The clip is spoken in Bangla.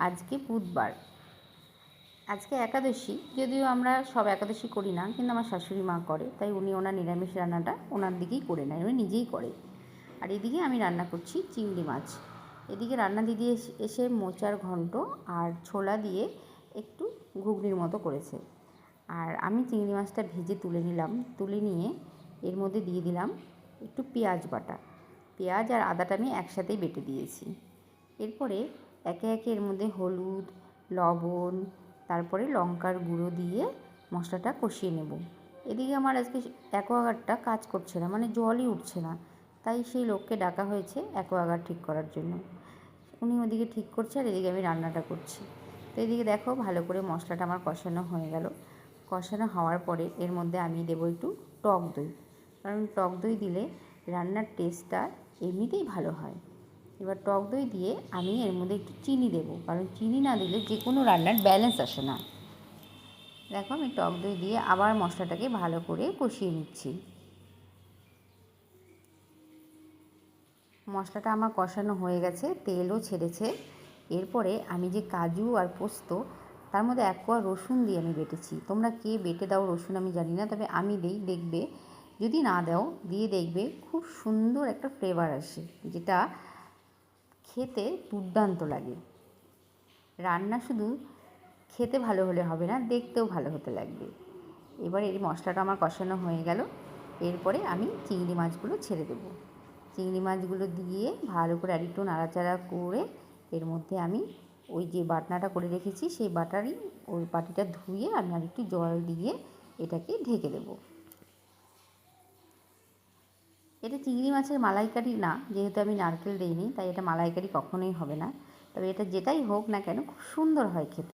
আজকে বুধবার, আজকে একাদশী। যদিও আমরা সব একাদশী করি না, কিন্তু আমার শাশুড়ি মা করে, তাই উনি ওনার নিরামিষ রান্নাটা ওনার দিকেই করে নেয়, উনি নিজেই করে। আর এদিকে আমি রান্না করছি চিংড়ি মাছ। এদিকে রান্না দিদি এসে মোচার ঘন্ট আর ছোলা দিয়ে একটু ঘুগনির মতো করেছে। আর আমি চিংড়ি মাছটা ভেজে তুলে নিলাম, তুলে নিয়ে এর মধ্যে দিয়ে দিলাম একটু পেঁয়াজ বাটা। পেঁয়াজ আর আদাটা আমি একসাথেই বেটে দিয়েছি। এরপরে একে একে এর মধ্যে হলুদ, লবণ, তারপরে লঙ্কার গুঁড়ো দিয়ে মশলাটা কষিয়ে নেব। এদিকে আমার আজকে অ্যাকোয়াগার্ডটা কাজ করছে না, মানে জলই উঠছে না, তাই সেই লোককে ডাকা হয়েছে অ্যাকোয়াগার্ড ঠিক করার জন্য। উনি ওদিকে ঠিক করছে আর এদিকে আমি রান্নাটা করছি। তো এদিকে দেখো ভালো করে মশলাটা আমার কষানো হয়ে গেল। কষানো হওয়ার পরে এর মধ্যে আমি দেবো একটু টক দই, কারণ টক দই দিলে রান্নার টেস্টটা এমনিতেই ভালো হয়। এবার টক দই দিয়ে আমি এর মধ্যে একটু চিনি দেবো, কারণ চিনি না দিলে যে কোনো রান্নার ব্যালেন্স আসে না। দেখো আমি টক দই দিয়ে আবার মশলাটাকে ভালো করে কষিয়ে নিচ্ছি। মশলাটা আমার কষানো হয়ে গেছে, তেলও ছেড়েছে। এরপরে আমি যে কাজু আর পোস্ত, তার মধ্যে এক কোয়া রসুন দিয়ে আমি বেটেছি। তোমরা কে বেটে দাও রসুন আমি জানি না, তবে আমি দিই, দেখবে যদি না দাও দিয়ে দেখবে খুব সুন্দর একটা ফ্লেভার আসে, যেটা খেতে দুর্দান্ত লাগে। রান্না শুধু খেতে ভালো হলে হবে না, দেখতেও ভালো হতে লাগবে। এবার এই মশলাটা আমার কষানো হয়ে গেল। এরপরে আমি চিংড়ি মাছগুলো ছেড়ে দেবো। চিংড়ি মাছগুলো দিয়ে ভালো করে আর একটু নাড়াচাড়া করে এর মধ্যে আমি ওই যে বাটনাটা করে রেখেছি সেই ওই বাটিটা ধুয়ে আমি আর একটু জল দিয়ে এটাকে ঢেকে দেবো। এটা চিংড়ি মাছের মালাইকারি না, যেহেতু আমি নারকেল দিইনি, তাই এটা মালাইকারি কখনোই হবে না। তবে এটা যেটাই হোক না কেন খুব সুন্দর হয় খেতে।